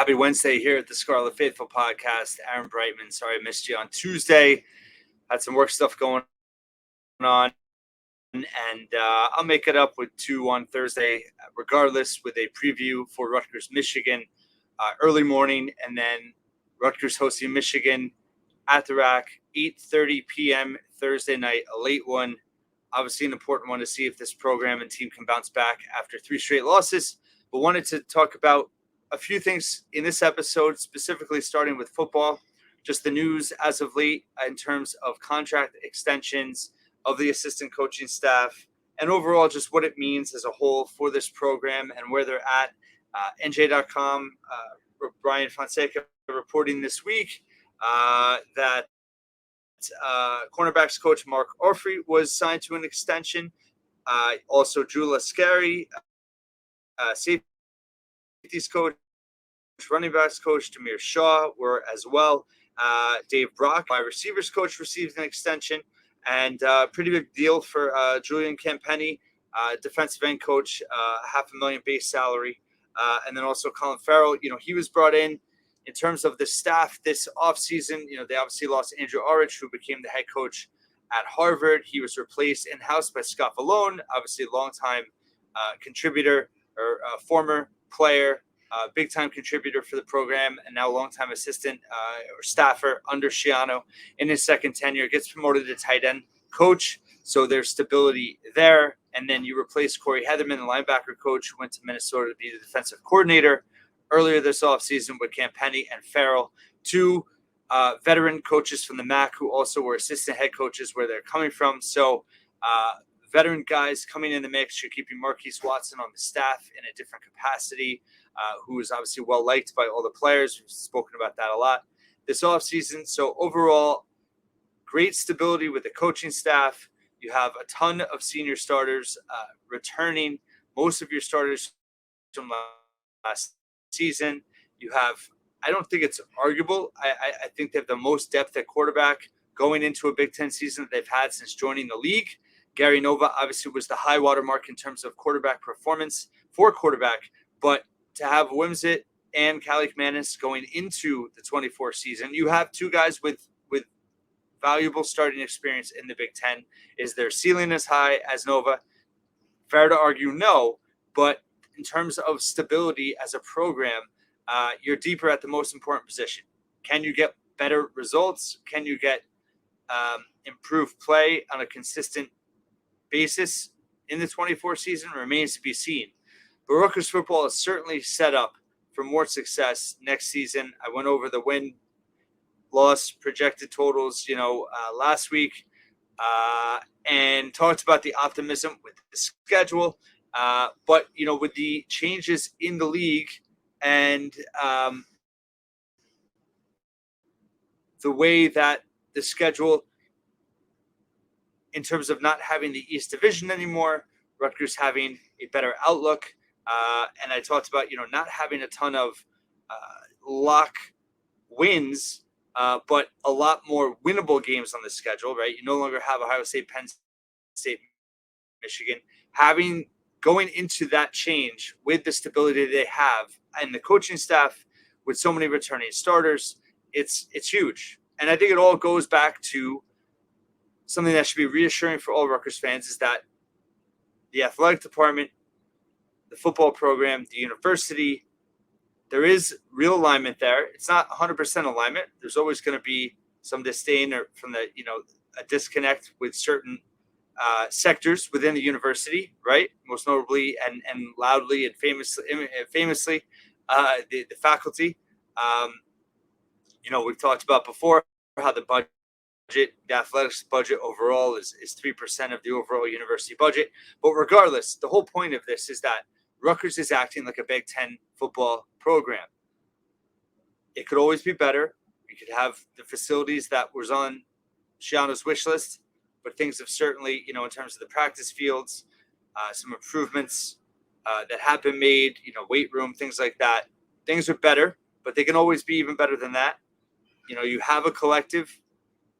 Happy Wednesday here at the Scarlet Faithful podcast. Aaron Brightman. Sorry I missed you on Tuesday. Had some work stuff going on, and I'll make it up with two on Thursday, regardless, with a preview for Rutgers, Michigan, early morning, and then Rutgers hosting Michigan at the Rack, 8:30 p.m. Thursday night, a late one. Obviously an important one to see if this program and team can bounce back after three straight losses, but wanted to talk about a few things in this episode, specifically starting with football, just the news as of late in terms of contract extensions of the assistant coaching staff, and overall just what it means as a whole for this program and where they're at. NJ.com, Brian Fonseca reporting this week that cornerbacks coach Mark Orfrey was signed to an extension. Also, Drew Lascari, safeties coach, running backs coach Demir Shaw were as well. Dave Brock, my receivers coach, received an extension, and pretty big deal for Julian Campenny, defensive end coach, $500,000 base salary, and then also Colin Farrell. He was brought in terms of the staff this offseason. They obviously lost Andrew Orich, who became the head coach at Harvard. He was replaced in-house by Scott Vallone, obviously a longtime contributor or former player, big-time contributor for the program, and now longtime assistant or staffer under Schiano in his second tenure. Gets promoted to tight end coach, so there's stability there. And then you replace Corey Heatherman, the linebacker coach, who went to Minnesota to be the defensive coordinator earlier this offseason with Campenny and Farrell, two veteran coaches from the MAC who also were assistant head coaches where they're coming from. So veteran guys coming in the mix. You're keeping Marquise Watson on the staff in a different capacity, who is obviously well-liked by all the players. We've spoken about that a lot this offseason. So overall, great stability with the coaching staff. You have a ton of senior starters returning, most of your starters from last season. You have, I don't think it's arguable, I think they have the most depth at quarterback going into a Big Ten season that they've had since joining the league. Gary Nova obviously was the high water mark in terms of quarterback performance for quarterback, but to have Wimsett and Calic Manis going into the 24 season, you have two guys with valuable starting experience in the Big Ten. Is their ceiling as high as Nova? Fair to argue no, but in terms of stability as a program, you're deeper at the most important position. Can you get better results? Can you get improved play on a consistent basis in the 24 season? Remains to be seen. But Rutgers football is certainly set up for more success next season. I went over the win-loss projected totals, last week, and talked about the optimism with the schedule. But, with the changes in the league and the way that the schedule, in terms of not having the East Division anymore, Rutgers having a better outlook. And I talked about, not having a ton of lock wins, but a lot more winnable games on the schedule, right? You no longer have Ohio State, Penn State, Michigan. Going into that change with the stability they have and the coaching staff with so many returning starters, it's huge. And I think it all goes back to something that should be reassuring for all Rutgers fans, is that the athletic department, the football program, the university, there is real alignment there. It's not 100% alignment. There's always going to be some disdain or from the, a disconnect with certain sectors within the university, right? Most notably and loudly and famously, the faculty. We've talked about before how the athletics budget overall is 3% of the overall university budget. But regardless, the whole point of this is that Rutgers is acting like a Big Ten football program. It could always be better. We could have the facilities that was on Schiano's wish list, but things have certainly, in terms of the practice fields, some improvements that have been made, weight room, things like that. Things are better, but they can always be even better than that. You have a collective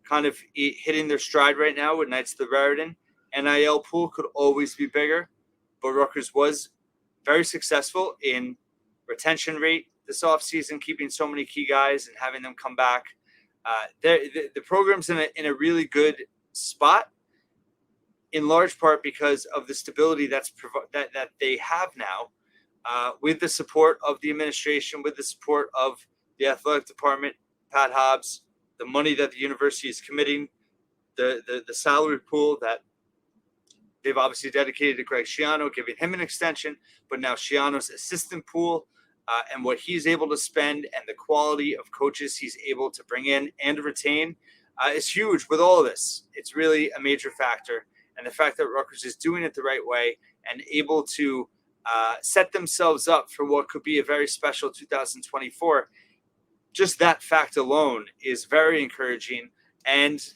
kind of hitting their stride right now with Knights of the Raritan. NIL pool could always be bigger, but Rutgers was very successful in retention rate, this offseason, keeping so many key guys and having them come back. The program's in a really good spot, in large part because of the stability that they have now, with the support of the administration, with the support of the athletic department, Pat Hobbs, the money that the university is committing, the salary pool that they've obviously dedicated to Greg Schiano, giving him an extension, but now Schiano's assistant pool, and what he's able to spend and the quality of coaches he's able to bring in and retain is huge with all of this. It's really a major factor. And the fact that Rutgers is doing it the right way and able to set themselves up for what could be a very special 2024, just that fact alone is very encouraging and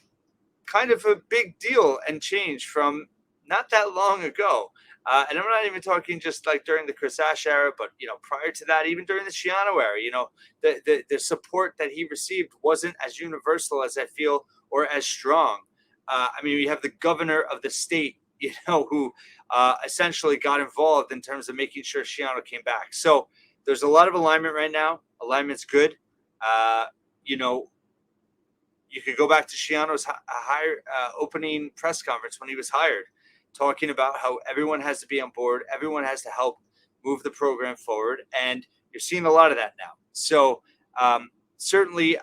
kind of a big deal and change from not that long ago. And I'm not even talking just like during the Chris Ash era, but, prior to that, even during the Schiano era, the support that he received wasn't as universal as I feel, or as strong. You have the governor of the state, who essentially got involved in terms of making sure Schiano came back. So there's a lot of alignment right now. Alignment's good. You could go back to Schiano's opening press conference when he was hired, talking about how everyone has to be on board, everyone has to help move the program forward, and you're seeing a lot of that now. So certainly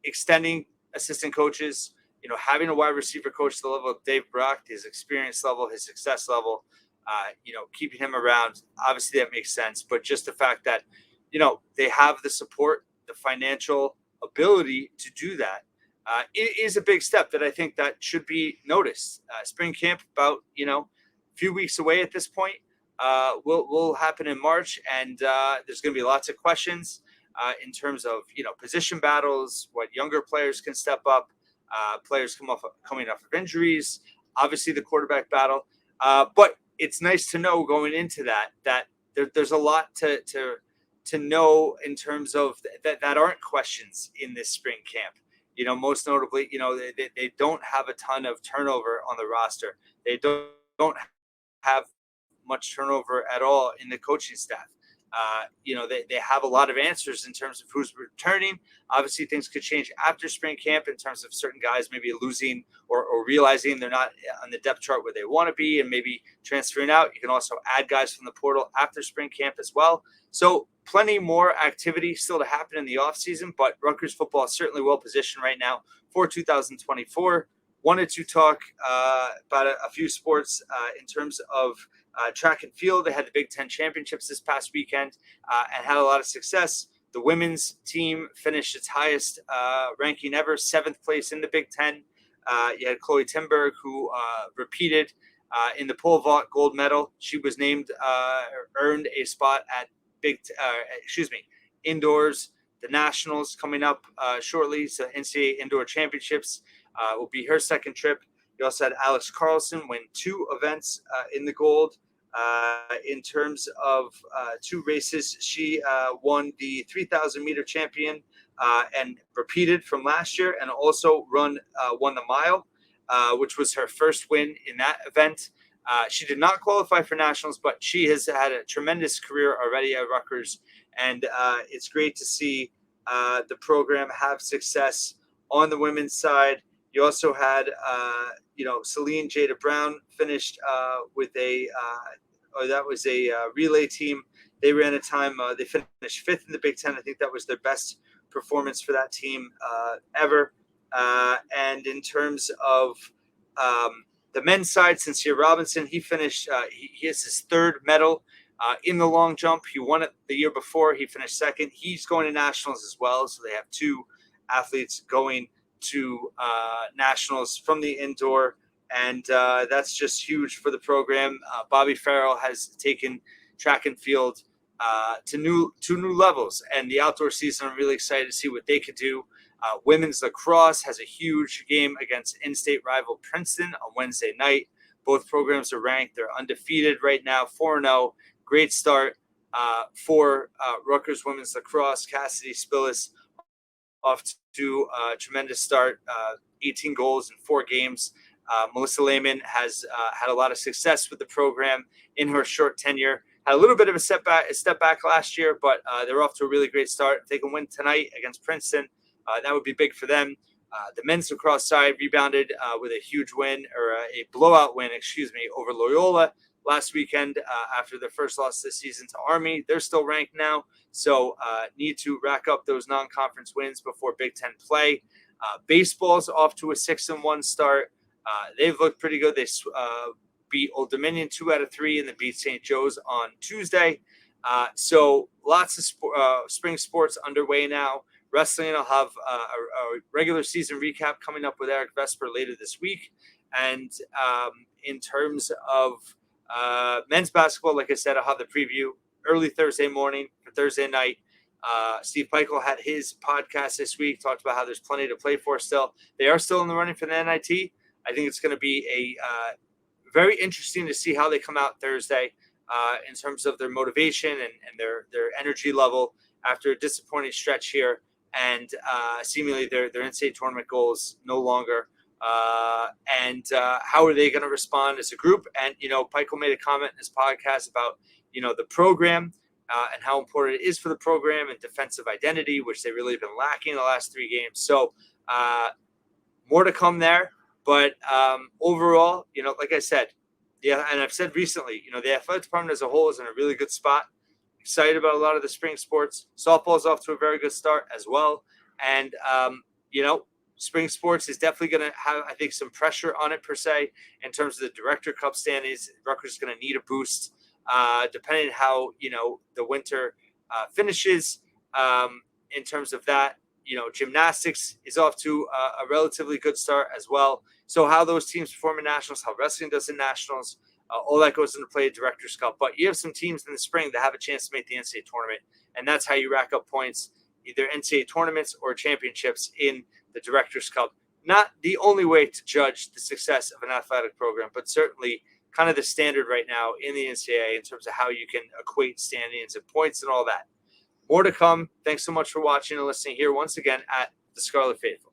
extending assistant coaches, having a wide receiver coach to the level of Dave Brock, his experience level, his success level, keeping him around, obviously that makes sense. But just the fact that, they have the support, the financial ability to do that, it is a big step that I think that should be noticed. Spring camp about, a few weeks away at this point, will happen in March, and there's going to be lots of questions in terms of, position battles, what younger players can step up, players coming off of injuries, obviously the quarterback battle. But it's nice to know going into that there's a lot to know in terms of that aren't questions in this spring camp. Most notably, they don't have a ton of turnover on the roster. They don't have much turnover at all in the coaching staff. They have a lot of answers in terms of who's returning. Obviously, things could change after spring camp in terms of certain guys maybe losing or realizing they're not on the depth chart where they want to be and maybe transferring out. You can also add guys from the portal after spring camp as well. So plenty more activity still to happen in the offseason, but Rutgers football is certainly well positioned right now for 2024. Wanted to talk about a few sports in terms of track and field. They had the Big Ten championships this past weekend and had a lot of success. The women's team finished its highest ranking ever, 7th place in the Big Ten. You had Chloe Timberg, who repeated in the pole vault gold medal. She was earned a spot at indoors. The nationals coming up shortly. So NCAA indoor championships will be her second trip. You also had Alex Carlson win 2 events in the gold. In terms of 2 races, she won the 3,000 meter champion and repeated from last year, and also won the mile, which was her first win in that event. She did not qualify for nationals, but she has had a tremendous career already at Rutgers, and it's great to see the program have success on the women's side. You also had, Celine Jada Brown finished with that was a relay team. They ran a time, they finished 5th in the Big Ten. I think that was their best performance for that team ever. And in terms of the men's side, Sincere Robinson, he finished, he has his 3rd medal in the long jump. He won it the year before. He finished 2nd. He's going to nationals as well. So they have 2 athletes going to nationals from the indoor, and that's just huge for the program. Bobby Farrell has taken track and field to new levels, and the outdoor season, I'm really excited to see what they could do. Women's lacrosse has a huge game against in-state rival Princeton on Wednesday night. Both programs are ranked. They're undefeated right now, 4-0. Great start for Rutgers women's lacrosse. Cassidy Spillis off to a tremendous start, 18 goals in 4 games. Melissa Lehman has had a lot of success with the program in her short tenure, Had a little bit of a step back last year, but they're off to a really great start. If they can win tonight against Princeton, that would be big for them. The men's lacrosse side rebounded with a huge win, or a blowout win, over Loyola last weekend after their first loss this season to Army. They're still ranked now, so need to rack up those non-conference wins before Big Ten play. Baseball's off to a 6-1 start. They've looked pretty good. They beat Old Dominion 2 out of 3, and then beat St. Joe's on Tuesday. So lots of spring sports underway now. Wrestling, I'll have a regular season recap coming up with Eric Vesper later this week. And in terms of men's basketball, like I said, I'll have the preview early Thursday morning for Thursday night. Steve Peichel had his podcast this week, talked about how there's plenty to play for still. They are still in the running for the NIT. I think it's going to be very interesting to see how they come out Thursday in terms of their motivation and their energy level after a disappointing stretch here. And seemingly their NCAA tournament goals no longer. And how are they going to respond as a group? And, Peichel made a comment in his podcast about, the program and how important it is for the program and defensive identity, which they really have been lacking in the last 3 games. So more to come there. But overall, like I said, and I've said recently, the athletic department as a whole is in a really good spot. Excited about a lot of the spring sports. Softball's off to a very good start as well. And, spring sports is definitely going to have, I think, some pressure on it per se in terms of the Director Cup standings. Rutgers is going to need a boost depending on how, the winter finishes in terms of that. Gymnastics is off to a relatively good start as well. So how those teams perform in nationals, how wrestling does in nationals, all that goes into play at Director's Cup. But you have some teams in the spring that have a chance to make the NCAA tournament, and that's how you rack up points, either NCAA tournaments or championships in the Director's Cup. Not the only way to judge the success of an athletic program, but certainly kind of the standard right now in the NCAA in terms of how you can equate standings and points and all that. More to come. Thanks so much for watching and listening here once again at The Scarlet Faithful.